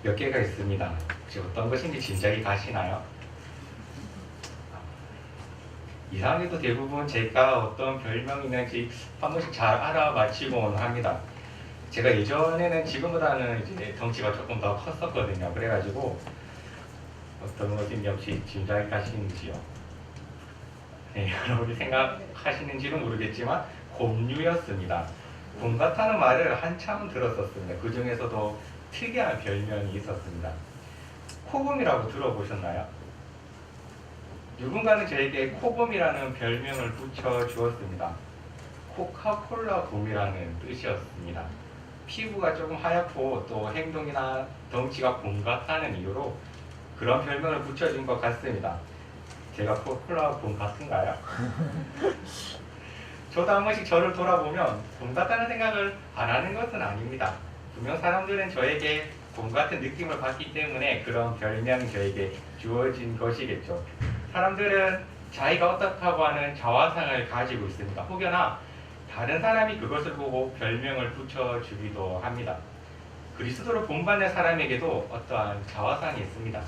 몇 개가 있습니다. 혹시 어떤 것인지 짐작이 가시나요? 이상하게도 대부분 제가 어떤 별명이 있는지 한 번씩 잘 알아맞히곤 합니다. 제가 예전에는 지금보다는 이제 덩치가 조금 더 컸었거든요. 그래가지고 어떤 것인지 혹시 짐작이 가시는지요? 네, 여러분이 생각하시는지는 모르겠지만 곰류였습니다. 곰 같다는 말을 한참 들었었습니다. 그 중에서도 특이한 별명이 있었습니다. 코곰이라고 들어보셨나요? 누군가는 저에게 코곰이라는 별명을 붙여주었습니다. 코카콜라 곰이라는 뜻이었습니다. 피부가 조금 하얗고 또 행동이나 덩치가 곰 같다는 이유로 그런 별명을 붙여준 것 같습니다. 제가 코카콜라 곰 같은가요? 저도 한 번씩 저를 돌아보면 곰 같다는 생각을 안 하는 것은 아닙니다. 분명 사람들은 저에게 곰 같은 느낌을 받기 때문에 그런 별명이 저에게 주어진 것이겠죠. 사람들은 자기가 어떻다고 하는 자화상을 가지고 있습니다. 혹여나 다른 사람이 그것을 보고 별명을 붙여주기도 합니다. 그리스도를 본받는 사람에게도 어떠한 자화상이 있습니다.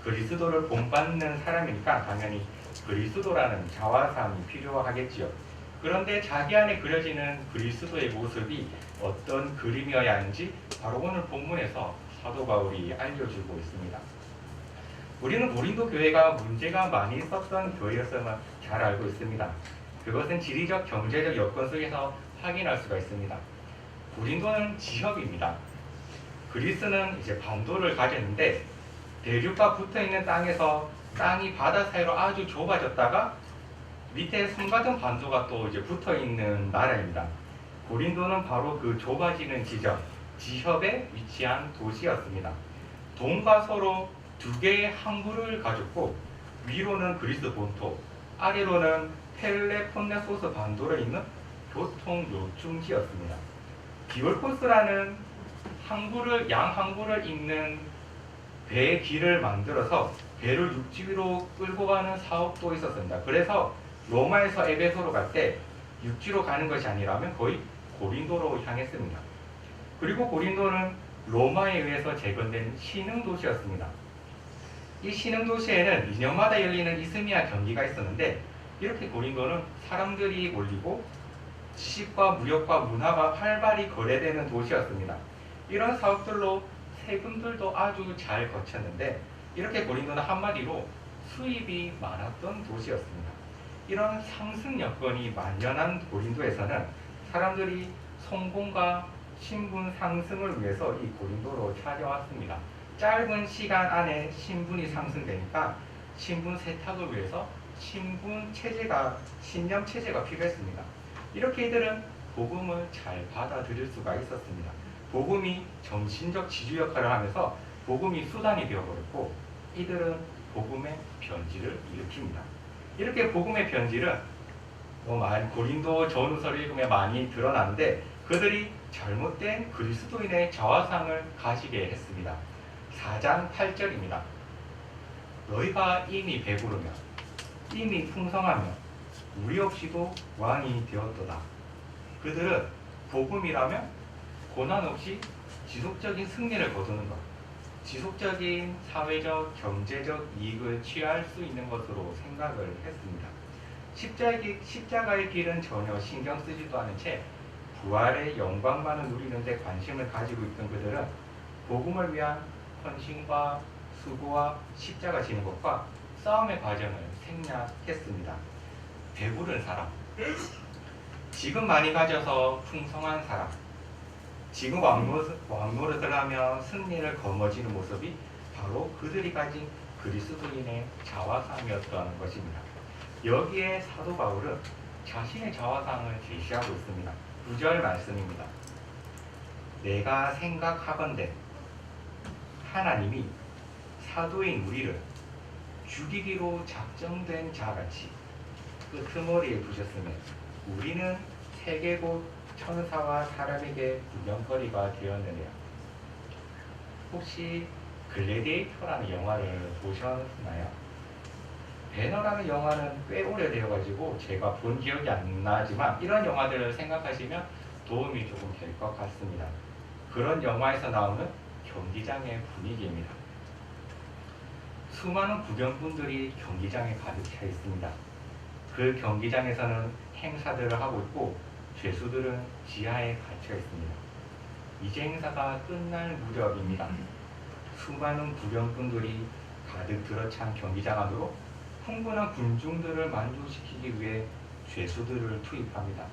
그리스도를 본받는 사람이니까 당연히 그리스도라는 자화상이 필요하겠지요. 그런데 자기 안에 그려지는 그리스도의 모습이 어떤 그림이어야 하는지 바로 오늘 본문에서 사도 바울이 알려주고 있습니다. 우리는 고린도 교회가 문제가 많이 있었던 교회였음을 잘 알고 있습니다. 그것은 지리적, 경제적 여건 속에서 확인할 수가 있습니다. 고린도는 지역입니다. 그리스는 이제 반도를 가졌는데 대륙과 붙어있는 땅에서 땅이 바다 사이로 아주 좁아졌다가 밑에 섬 같은 반도가 또 이제 붙어있는 나라입니다. 고린도는 바로 그 좁아지는 지협에 위치한 도시였습니다. 동과 서로 두 개의 항구를 가졌고 위로는 그리스 본토, 아래로는 펠레폰네소스 반도로 있는 교통 요충지였습니다. 디올코스라는 양 항구를 잇는 배의 길을 만들어서 배를 육지 위로 끌고 가는 사업도 있었습니다. 그래서 로마에서 에베소로 갈 때 육지로 가는 것이 아니라면 거의 고린도로 향했습니다. 그리고 고린도는 로마에 의해서 재건된 신흥도시였습니다. 이 신흥도시에는 2년마다 열리는 이스미아 경기가 있었는데 이렇게 고린도는 사람들이 몰리고 지식과 무역과 문화가 활발히 거래되는 도시였습니다. 이런 사업들로 세금들도 아주 잘 거쳤는데 이렇게 고린도는 한마디로 수입이 많았던 도시였습니다. 이런 상승 여건이 만연한 고린도에서는 사람들이 성공과 신분 상승을 위해서 이 고린도로 찾아왔습니다. 짧은 시간 안에 신분이 상승되니까 신분 세탁을 위해서 신념 체제가 필요했습니다. 이렇게 이들은 복음을 잘 받아들일 수가 있었습니다. 복음이 정신적 지주 역할을 하면서 복음이 수단이 되어버렸고 이들은 복음의 변질을 일으킵니다. 이렇게 복음의 변질은 고린도 전후서를 읽으면 많이 드러나는데 그들이 잘못된 그리스도인의 자화상을 가지게 했습니다. 4장 8절입니다. 너희가 이미 배부르며 이미 풍성하며 우리 없이도 왕이 되었도다. 그들은 복음이라면 고난 없이 지속적인 승리를 거두는 것, 지속적인 사회적, 경제적 이익을 취할 수 있는 것으로 생각을 했습니다. 십자가의 길은 전혀 신경 쓰지도 않은 채 부활의 영광만을 누리는 데 관심을 가지고 있던 그들은 복음을 위한 헌신과 수고와 십자가 지는 것과 싸움의 과정을 생략했습니다. 배부른 사람, 지금 많이 가져서 풍성한 사람, 지금 왕노릇을 하며 승리를 거머쥐는 모습이 바로 그들이 가진 그리스도인의 자화상이었던 것입니다. 여기에 사도 바울은 자신의 자화상을 제시하고 있습니다. 9절 말씀입니다. 내가 생각하건대 하나님이 사도인 우리를 죽이기로 작정된 자같이 끄트머리에 두셨으며 우리는 세계고 천사와 사람에게 구경거리가 되었느냐. 혹시 글래디에이터라는 영화를 보셨나요? 배너라는 영화는 꽤 오래되어가지고 제가 본 기억이 안 나지만 이런 영화들을 생각하시면 도움이 조금 될 것 같습니다. 그런 영화에서 나오는 경기장의 분위기입니다. 수많은 구경꾼들이 경기장에 가득 차 있습니다. 그 경기장에서는 행사들을 하고 있고 죄수들은 지하에 갇혀 있습니다. 이제 행사가 끝날 무렵입니다. 수많은 구경꾼들이 가득 들어찬 경기장 안으로 흥분한 군중들을 만족시키기 위해 죄수들을 투입합니다.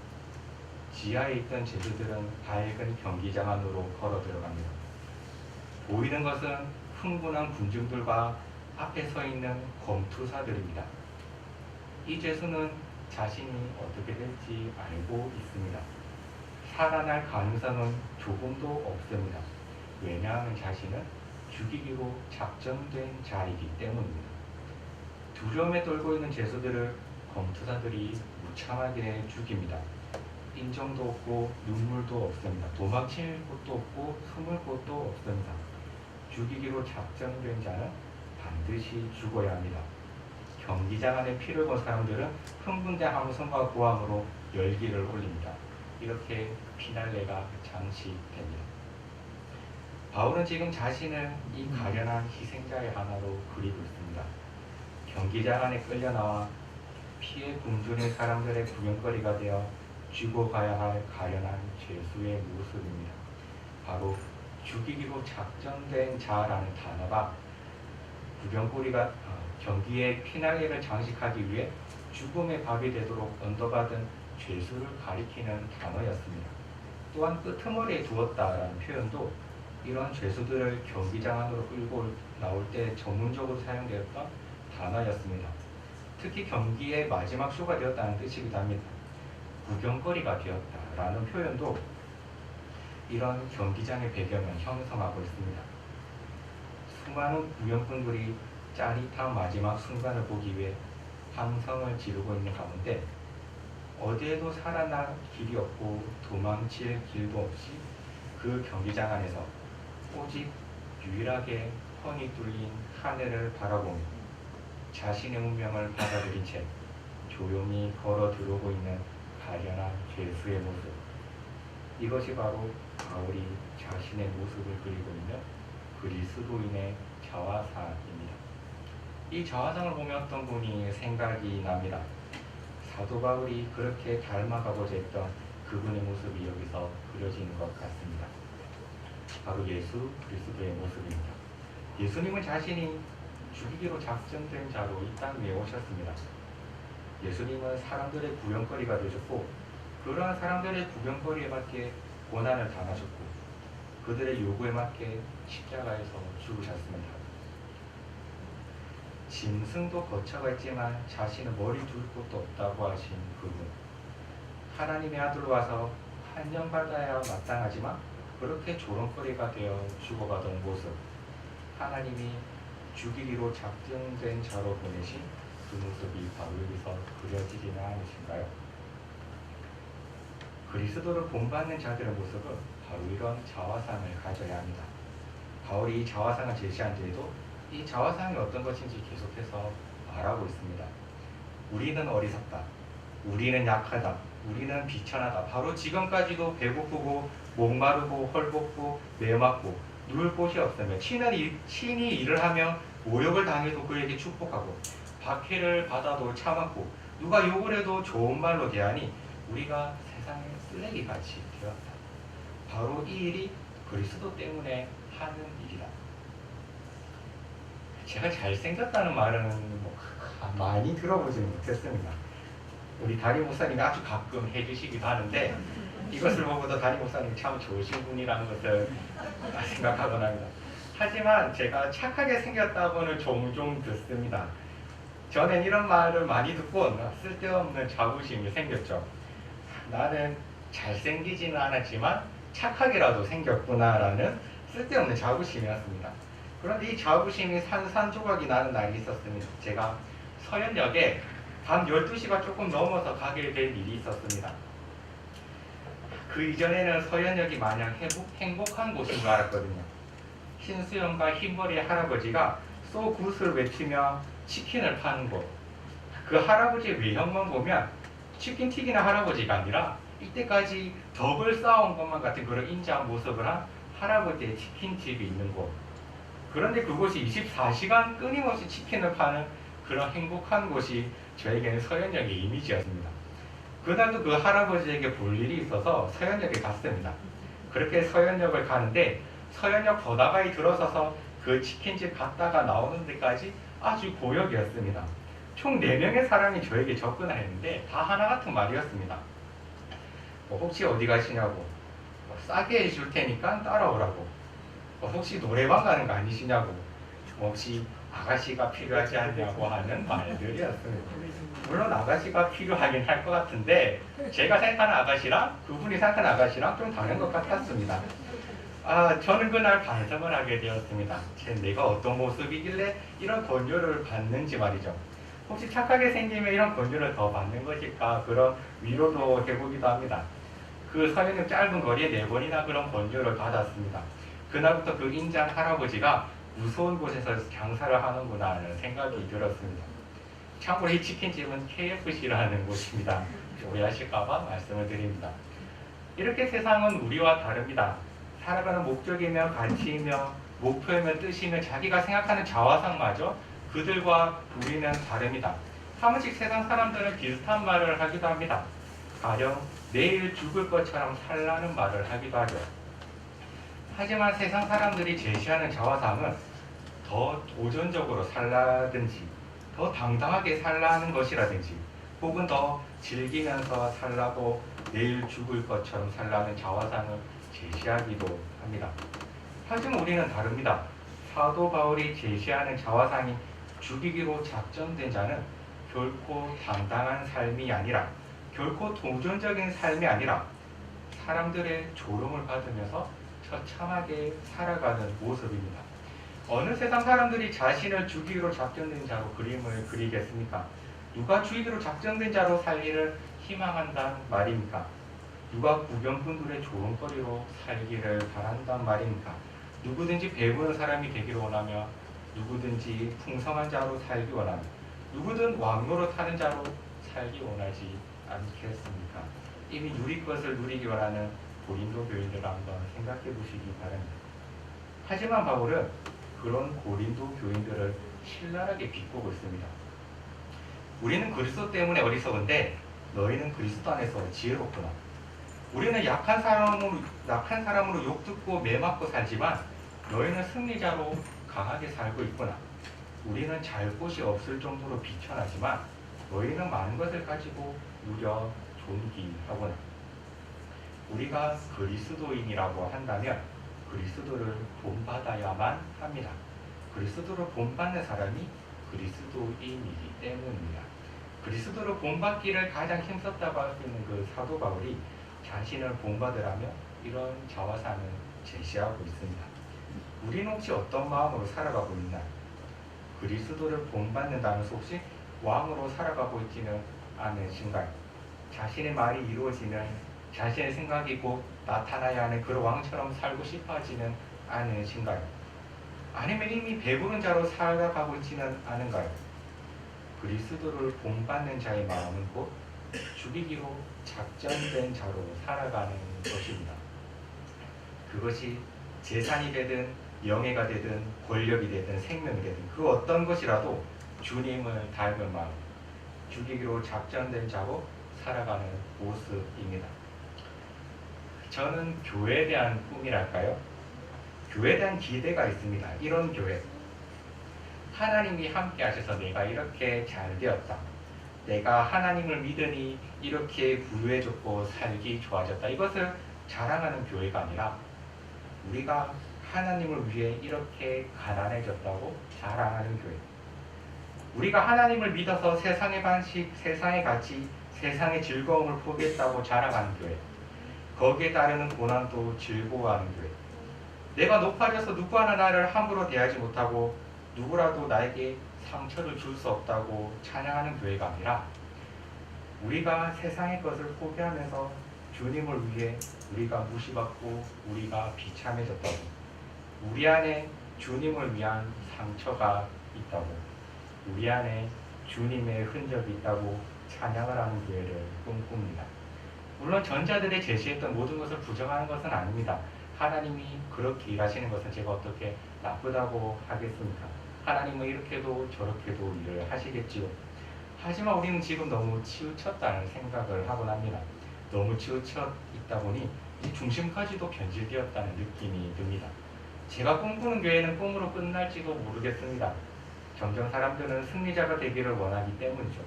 지하에 있던 죄수들은 밝은 경기장 안으로 걸어 들어갑니다. 보이는 것은 흥분한 군중들과 앞에 서 있는 검투사들입니다. 이 죄수는 자신이 어떻게 될지 알고 있습니다. 살아날 가능성은 조금도 없습니다. 왜냐하면 자신은 죽이기로 작정된 자이기 때문입니다. 두려움에 떨고 있는 죄수들을 검투사들이 무참하게 죽입니다. 인정도 없고 눈물도 없습니다. 도망칠 곳도 없고 숨을 곳도 없습니다. 죽이기로 작정된 자는 반드시 죽어야 합니다. 경기장 안에 피를 본 사람들은 흥분된 함성과 고함으로 열기를 올립니다. 이렇게 피날레가 장식됩니다. 바울은 지금 자신을 이 가련한 희생자의 하나로 그리고 있습니다. 경기장 안에 끌려 나와 피에 굶주린 사람들의 구경거리가 되어 죽어가야 할 가련한 죄수의 모습입니다. 바로 죽이기로 작정된 자라는 단어가 구경거리가 경기의 피날레를 장식하기 위해 죽음의 밥이 되도록 언도받은 죄수를 가리키는 단어였습니다. 또한 끄트머리에 두었다라는 표현도 이러한 죄수들을 경기장 안으로 끌고 나올 때 전문적으로 사용되었던 단어였습니다. 특히 경기의 마지막 쇼가 되었다는 뜻이기도 합니다. 구경거리가 되었다라는 표현도 이런 경기장의 배경을 형성하고 있습니다. 수많은 구경꾼들이 짜릿한 마지막 순간을 보기 위해 함성을 지르고 있는 가운데 어디에도 살아날 길이 없고 도망칠 길도 없이 그 경기장 안에서 오직 유일하게 훤히 뚫린 하늘을 바라보며 자신의 운명을 받아들인 채 조용히 걸어 들어오고 있는 가련한 죄수의 모습. 이것이 바로 바울이 자신의 모습을 그리고 있는 그리스도인의 자화상입니다. 이 자화상을 보면 어떤 분이 생각이 납니다. 사도 바울이 그렇게 닮아가고자 했던 그분의 모습이 여기서 그려지는 것 같습니다. 바로 예수 그리스도의 모습입니다. 예수님은 자신이 죽이기로 작정된 자로 이 땅 위에 오셨습니다. 예수님은 사람들의 구경거리가 되셨고 그러한 사람들의 구경거리에 맞게 고난을 당하셨고 그들의 요구에 맞게 십자가에서 죽으셨습니다. 짐승도 거처가 있지만 자신은 머리 둘 곳도 없다고 하신 그분, 하나님의 아들로 와서 환영받아야 마땅하지만 그렇게 조롱거리가 되어 죽어가던 모습, 하나님이 죽이기로 작정된 자로 보내신 그 모습이 바로 여기서 그려지지는 않으신가요? 그리스도를 본받는 자들의 모습은 바로 이런 자화상을 가져야 합니다. 바울이 이 자화상을 제시한 뒤에도 이 자화상이 어떤 것인지 계속해서 말하고 있습니다. 우리는 어리석다. 우리는 약하다. 우리는 비천하다. 바로 지금까지도 배고프고 목마르고 헐벗고 매맞고 누울 곳이 없으며 친히 일을 하며 모욕을 당해도 그에게 축복하고 박해를 받아도 참았고 누가 욕을 해도 좋은 말로 대하니 우리가 세상의 쓰레기같이 되었다. 바로 이 일이 그리스도 때문에 하는 일이다. 제가 잘생겼다는 말은 많이 들어보지는 못했습니다. 우리 담임 목사님이 아주 가끔 해주시기도 하는데 이것을 보고도 담임 목사님이 참 좋으신 분이라는 것을 생각하곤 합니다. 하지만 제가 착하게 생겼다고는 종종 듣습니다. 저는 이런 말을 많이 듣고 쓸데없는 자부심이 생겼죠. 나는 잘생기지는 않았지만 착하게라도 생겼구나라는 쓸데없는 자부심이었습니다. 그런데 이 자부심이 산산조각이 나는 날이 있었습니다. 제가 서현역에 밤 12시가 조금 넘어서 가게 된 일이 있었습니다. 그 이전에는 서현역이 마냥 행복한 곳인 줄 알았거든요. 흰 수염과 흰머리의 할아버지가 소 굿을 외치며 치킨을 파는 곳. 그 할아버지의 외형만 보면 치킨 튀기는 할아버지가 아니라 이때까지 덕을 쌓아온 것만 같은 그런 인자한 모습을 한 할아버지의 치킨집이 있는 곳. 그런데 그곳이 24시간 끊임없이 치킨을 파는 그런 행복한 곳이 저에게는 서현역의 이미지였습니다. 그날도 그 할아버지에게 볼 일이 있어서 서현역에 갔습니다. 그렇게 서현역을 가는데 서현역 더다가이 들어서서 그 치킨집 갔다가 나오는 데까지 아주 고역이었습니다. 총 4명의 사람이 저에게 접근을 했는데 다 하나 같은 말이었습니다. 혹시 어디 가시냐고, 싸게 해줄 테니까 따라오라고, 혹시 노래방 가는 거 아니시냐고, 혹시 아가씨가 필요하지 않냐고 하는 말들이었습니다. 물론 아가씨가 필요하긴 할 것 같은데 제가 생각하는 아가씨랑 그분이 생각하는 아가씨랑 좀 다른 것 같았습니다. 저는 그날 반성을 하게 되었습니다. 내가 어떤 모습이길래 이런 권유를 받는지 말이죠. 혹시 착하게 생기면 이런 권유를 더 받는 것일까, 그런 위로도 해보기도 합니다. 그 서현역 짧은 거리에 4번이나 그런 권유를 받았습니다. 그날부터 그 인장 할아버지가 무서운 곳에서 장사를 하는구나 하는 생각이 들었습니다. 참고로 이 치킨집은 KFC라는 곳입니다. 오해하실까봐 말씀을 드립니다. 이렇게 세상은 우리와 다릅니다. 살아가는 목적이며 가치이며 목표이며 뜻이며 자기가 생각하는 자화상마저 그들과 우리는 다릅니다. 사무직 세상 사람들은 비슷한 말을 하기도 합니다. 가령 내일 죽을 것처럼 살라는 말을 하기도 하죠. 하지만 세상 사람들이 제시하는 자화상은 더 도전적으로 살라든지 더 당당하게 살라는 것이라든지 혹은 더 즐기면서 살라고 내일 죽을 것처럼 살라는 자화상을 제시하기도 합니다. 하지만 우리는 다릅니다. 사도 바울이 제시하는 자화상이 죽이기로 작정된 자는 결코 당당한 삶이 아니라 결코 도전적인 삶이 아니라 사람들의 조롱을 받으면서 처참하게 살아가는 모습입니다. 어느 세상 사람들이 자신을 죽이기로 작정된 자로 그림을 그리겠습니까? 누가 죽이기로 작정된 자로 살기를 희망한단 말입니까? 누가 구경꾼들의 조롱거리로 살기를 바란단 말입니까? 누구든지 배부른 사람이 되기를 원하며 누구든지 풍성한 자로 살기 원하며 누구든 왕노로 타는 자로 살기 원하지 않겠습니까? 이미 누릴 것을 누리기 원하는 고린도 교인들을 한번 생각해 보시기 바랍니다. 하지만 바울은 그런 고린도 교인들을 신랄하게 비꼬고 있습니다. 우리는 그리스도 때문에 어리석은데 너희는 그리스도 안에서 지혜롭구나. 우리는 약한 사람으로 욕듣고 매맞고 살지만 너희는 승리자로 강하게 살고 있구나. 우리는 잘 곳이 없을 정도로 비천하지만 너희는 많은 것을 가지고 누려 존귀하구나. 우리가 그리스도인이라고 한다면 그리스도를 본받아야만 합니다. 그리스도를 본받는 사람이 그리스도인이기 때문입니다. 그리스도를 본받기를 가장 힘썼다고 할 수 있는 그 사도 바울이 자신을 본받으라며 이런 자화상을 제시하고 있습니다. 우리는 혹시 어떤 마음으로 살아가고 있나? 그리스도를 본받는다면서 혹시 왕으로 살아가고 있지는 않으신가요? 자신의 말이 이루어지는 자신의 생각이 곧 나타나야 하는 그런 왕처럼 살고 싶어지는 않으신가요? 아니면 이미 배부른 자로 살아가고 있지는 않은가요? 그리스도를 본받는 자의 마음은 곧 죽이기로 작정된 자로 살아가는 것입니다. 그것이 재산이 되든 명예가 되든 권력이 되든 생명이 되든 그 어떤 것이라도 주님을 닮은 마음, 죽이기로 작정된 자로 살아가는 모습입니다. 저는 교회에 대한 꿈이랄까요? 교회에 대한 기대가 있습니다. 이런 교회. 하나님이 함께 하셔서 내가 이렇게 잘 되었다. 내가 하나님을 믿으니 이렇게 부유해졌고 살기 좋아졌다. 이것을 자랑하는 교회가 아니라 우리가 하나님을 위해 이렇게 가난해졌다고 자랑하는 교회. 우리가 하나님을 믿어서 세상의 반식, 세상의 가치, 세상의 즐거움을 포기했다고 자랑하는 교회. 거기에 따르는 고난도 즐거워하는 교회. 내가 높아져서 누구 하나 나를 함부로 대하지 못하고 누구라도 나에게 상처를 줄 수 없다고 찬양하는 교회가 아니라 우리가 세상의 것을 포기하면서 주님을 위해 우리가 무시받고 우리가 비참해졌다고, 우리 안에 주님을 위한 상처가 있다고, 우리 안에 주님의 흔적이 있다고 찬양을 하는 교회를 꿈꿉니다. 물론 전자들이 제시했던 모든 것을 부정하는 것은 아닙니다. 하나님이 그렇게 일하시는 것은 제가 어떻게 나쁘다고 하겠습니까? 하나님은 이렇게도 저렇게도 일을 하시겠지요. 하지만 우리는 지금 너무 치우쳤다는 생각을 하곤 합니다. 너무 치우쳐 있다 보니 이 중심까지도 변질되었다는 느낌이 듭니다. 제가 꿈꾸는 교회는 꿈으로 끝날지도 모르겠습니다. 점점 사람들은 승리자가 되기를 원하기 때문이죠.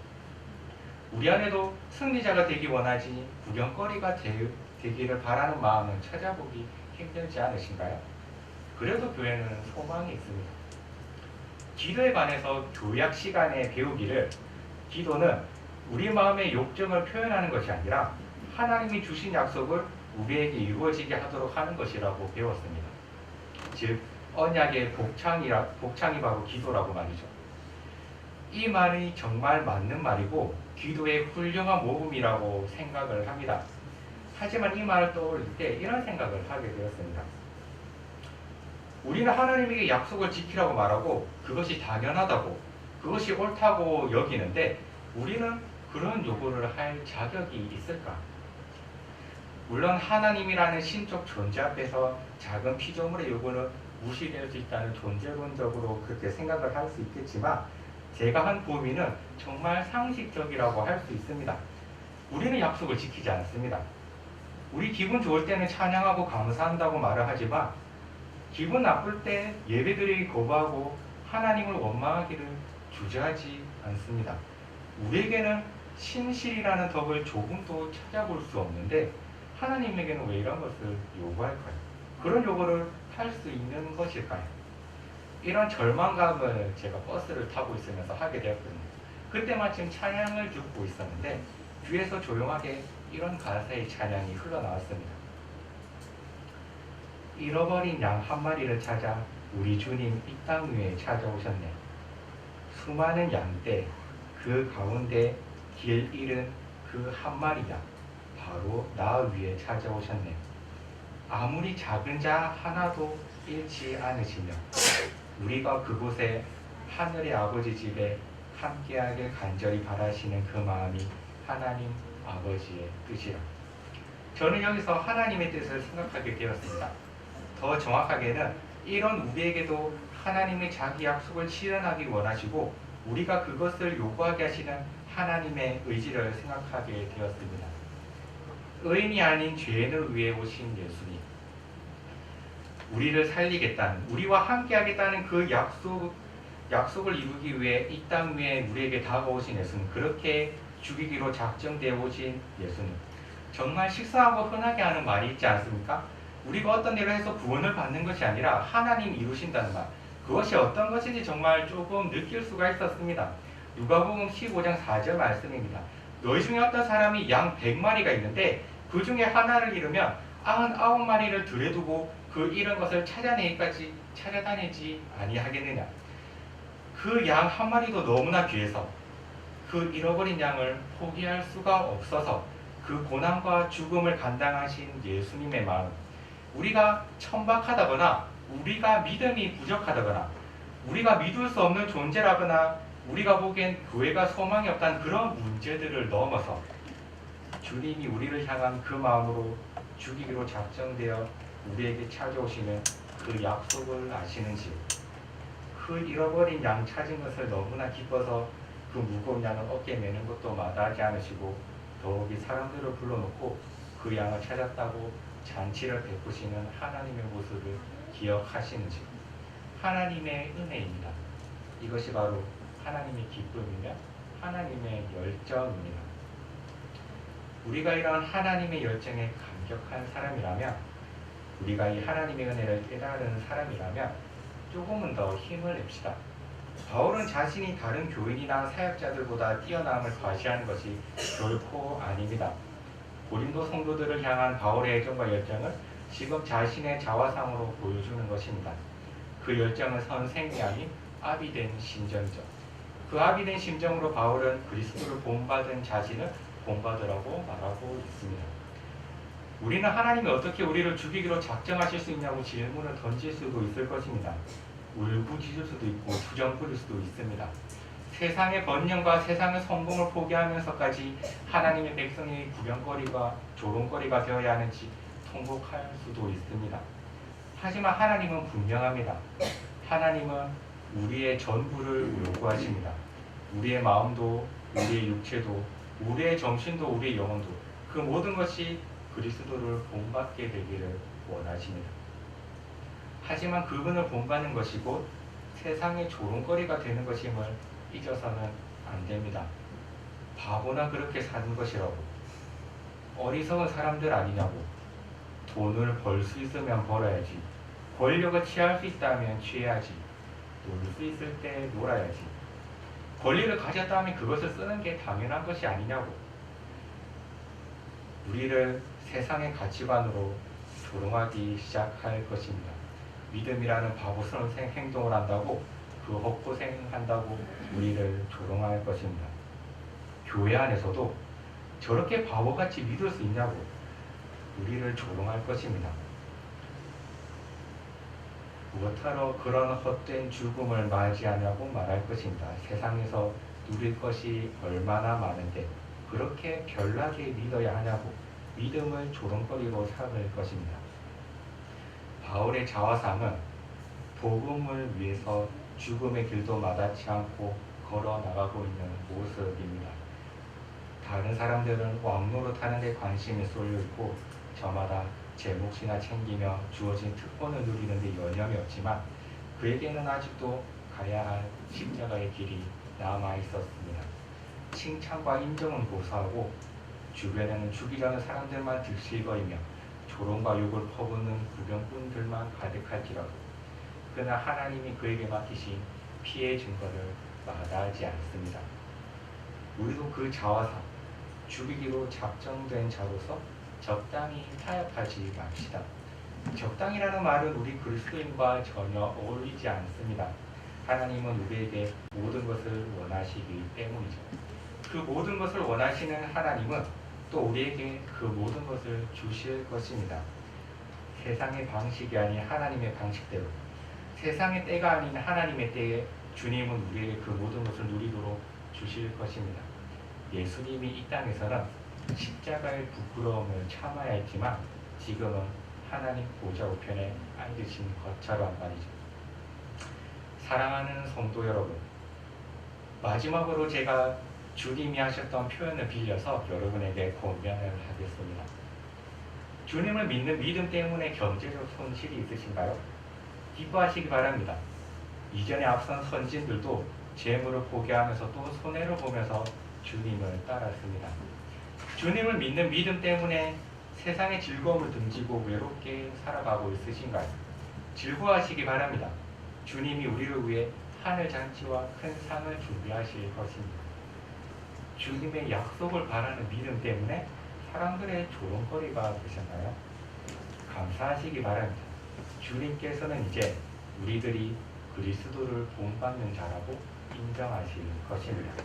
우리 안에도 승리자가 되기 원하지 구경거리가 되기를 바라는 마음은 찾아보기 힘들지 않으신가요? 그래도 교회는 소망이 있습니다. 기도에 관해서 교약 시간에 배우기를 기도는 우리 마음의 욕정을 표현하는 것이 아니라 하나님이 주신 약속을 우리에게 이루어지게 하도록 하는 것이라고 배웠습니다. 즉 언약의 복창이 바로 기도라고 말이죠. 이 말이 정말 맞는 말이고 기도의 훌륭한 모범이라고 생각을 합니다. 하지만 이 말을 떠올릴 때 이런 생각을 하게 되었습니다. 우리는 하나님에게 약속을 지키라고 말하고 그것이 당연하다고 그것이 옳다고 여기는데 우리는 그런 요구를 할 자격이 있을까? 물론 하나님이라는 신적 존재 앞에서 작은 피조물의 요구는 무시될 수 있다는 존재론적으로 그렇게 생각을 할 수 있겠지만 제가 한 범위는 정말 상식적이라고 할 수 있습니다. 우리는 약속을 지키지 않습니다. 우리 기분 좋을 때는 찬양하고 감사한다고 말을 하지만 기분 나쁠 때 예배드리기 거부하고 하나님을 원망하기를 주저하지 않습니다. 우리에게는 신실이라는 덕을 조금도 찾아볼 수 없는데 하나님에게는 왜 이런 것을 요구할까요? 그런 요구를 할 수 있는 것일까요? 이런 절망감을 제가 버스를 타고 있으면서 하게 되었거든요. 그때 마침 찬양을 듣고 있었는데 뒤에서 조용하게 이런 가사의 찬양이 흘러나왔습니다. 잃어버린 양 한 마리를 찾아 우리 주님 이 땅 위에 찾아오셨네. 수많은 양떼 그 가운데 길 잃은 그 한 마리 양 바로 나 위에 찾아오셨네. 아무리 작은 자 하나도 잃지 않으시며 우리가 그곳에 하늘의 아버지 집에 함께하길 간절히 바라시는 그 마음이 하나님 아버지의 뜻이라. 저는 여기서 하나님의 뜻을 생각하게 되었습니다. 더 정확하게는 이런 우리에게도 하나님의 자기 약속을 실현하기 원하시고 우리가 그것을 요구하게 하시는 하나님의 의지를 생각하게 되었습니다. 의인이 아닌 죄인을 위해 오신 예수님, 우리를 살리겠다는, 우리와 함께하겠다는 그 약속을 이루기 위해 이 땅 위에 우리에게 다가오신 예수님, 그렇게 죽이기로 작정되어 오신 예수님. 정말 식상하고 흔하게 하는 말이 있지 않습니까? 우리가 어떤 일을 해서 구원을 받는 것이 아니라 하나님 이루신다는 말, 그것이 어떤 것인지 정말 조금 느낄 수가 있었습니다. 누가복음 15장 4절 말씀입니다. 너희 중에 어떤 사람이 양 100마리가 있는데 그 중에 하나를 잃으면 99마리를 들에 두고 그 잃은 것을 찾아내기까지 찾아다니지 아니하겠느냐. 그 양 한 마리도 너무나 귀해서 그 잃어버린 양을 포기할 수가 없어서 그 고난과 죽음을 감당하신 예수님의 마음, 우리가 천박하다거나 우리가 믿음이 부족하다거나 우리가 믿을 수 없는 존재라거나 우리가 보기엔 교회가 소망이 없다는 그런 문제들을 넘어서 주님이 우리를 향한 그 마음으로 죽이기로 작정되어 우리에게 찾아오시는 그 약속을 아시는지, 그 잃어버린 양 찾은 것을 너무나 기뻐서 그 무거운 양을 어깨에 메는 것도 마다하지 않으시고 더욱이 사람들을 불러놓고 그 양을 찾았다고 잔치를 베푸시는 하나님의 모습을 기억하시는지, 하나님의 은혜입니다. 이것이 바로 하나님의 기쁨이며 하나님의 열정입니다. 우리가 이런 하나님의 열정에 감격한 사람이라면, 우리가 이 하나님의 은혜를 깨달은 사람이라면 조금은 더 힘을 냅시다. 바울은 자신이 다른 교인이나 사역자들보다 뛰어남을 과시하는 것이 결코 아닙니다. 고린도 성도들을 향한 바울의 애정과 열정을 지금 자신의 자화상으로 보여주는 것입니다. 그 열정은 선생이 아닌 아비된 심정이죠. 그 아비된 심정으로 바울은 그리스도를 본받은 자신을 본받으라고 말하고 있습니다. 우리는 하나님이 어떻게 우리를 죽이기로 작정하실 수 있냐고 질문을 던질 수도 있을 것입니다. 울부짖을 수도 있고 투정 부릴 수도 있습니다. 세상의 번영과 세상의 성공을 포기하면서까지 하나님의 백성이 구경거리가 조롱거리가 되어야 하는지 통곡할 수도 있습니다. 하지만 하나님은 분명합니다. 하나님은 우리의 전부를 요구하십니다. 우리의 마음도, 우리의 육체도, 우리의 정신도, 우리의 영혼도, 그 모든 것이 그리스도를 본받게 되기를 원하십니다. 하지만 그분을 본받는 것이 곧 세상의 조롱거리가 되는 것임을 잊어서는 안 됩니다. 바보나 그렇게 사는 것이라고, 어리석은 사람들 아니냐고, 돈을 벌 수 있으면 벌어야지, 권력을 취할 수 있다면 취해야지, 놀 수 있을 때 놀아야지, 권리를 가졌다면 그것을 쓰는 게 당연한 것이 아니냐고, 우리를 세상의 가치관으로 조롱하기 시작할 것입니다. 믿음이라는 바보스러운 행동을 한다고, 그 헛고생한다고 우리를 조롱할 것입니다. 교회 안에서도 저렇게 바보같이 믿을 수 있냐고 우리를 조롱할 것입니다. 무엇하러 그런 헛된 죽음을 맞이하냐고 말할 것입니다. 세상에서 누릴 것이 얼마나 많은데 그렇게 별나게 믿어야 하냐고 믿음을 조롱거리로 삼을 것입니다. 바울의 자화상은 복음을 위해서 죽음의 길도 마다치 않고 걸어 나가고 있는 모습입니다. 다른 사람들은 왕노릇 하는 데 관심이 쏠려 있고 저마다 제 몫이나 챙기며 주어진 특권을 누리는 데 여념이 없지만 그에게는 아직도 가야 할 십자가의 길이 남아 있었습니다. 칭찬과 인정은 고사하고 주변에는 죽이려는 사람들만 들실거리며 조롱과 욕을 퍼붓는 구경꾼들만 가득할지라도 그러나 하나님이 그에게 맡기신 피해 증거를 마다하지 않습니다. 우리도 그 자화상, 죽이기로 작정된 자로서 적당히 타협하지 맙시다. 적당이라는 말은 우리 그리스도인과 전혀 어울리지 않습니다. 하나님은 우리에게 모든 것을 원하시기 때문이죠. 그 모든 것을 원하시는 하나님은 또 우리에게 그 모든 것을 주실 것입니다. 세상의 방식이 아닌 하나님의 방식대로, 세상의 때가 아닌 하나님의 때에 주님은 우리에게 그 모든 것을 누리도록 주실 것입니다. 예수님이 이 땅에서는 십자가의 부끄러움을 참아야 했지만 지금은 하나님 보좌 우편에 앉으신 것처럼 말이죠. 사랑하는 성도 여러분, 마지막으로 제가 주님이 하셨던 표현을 빌려서 여러분에게 권면을 하겠습니다. 주님을 믿는 믿음 때문에 경제적 손실이 있으신가요? 기뻐하시기 바랍니다. 이전에 앞선 선진들도 재물을 포기하면서 또 손해를 보면서 주님을 따랐습니다. 주님을 믿는 믿음 때문에 세상의 즐거움을 등지고 외롭게 살아가고 있으신가요? 즐거워하시기 바랍니다. 주님이 우리를 위해 하늘 잔치와 큰 상을 준비하실 것입니다. 주님의 약속을 바라는 믿음 때문에 사람들의 조롱거리가 되셨나요? 감사하시기 바랍니다. 주님께서는 이제 우리들이 그리스도를 본받는 자라고 인정하실 것입니다.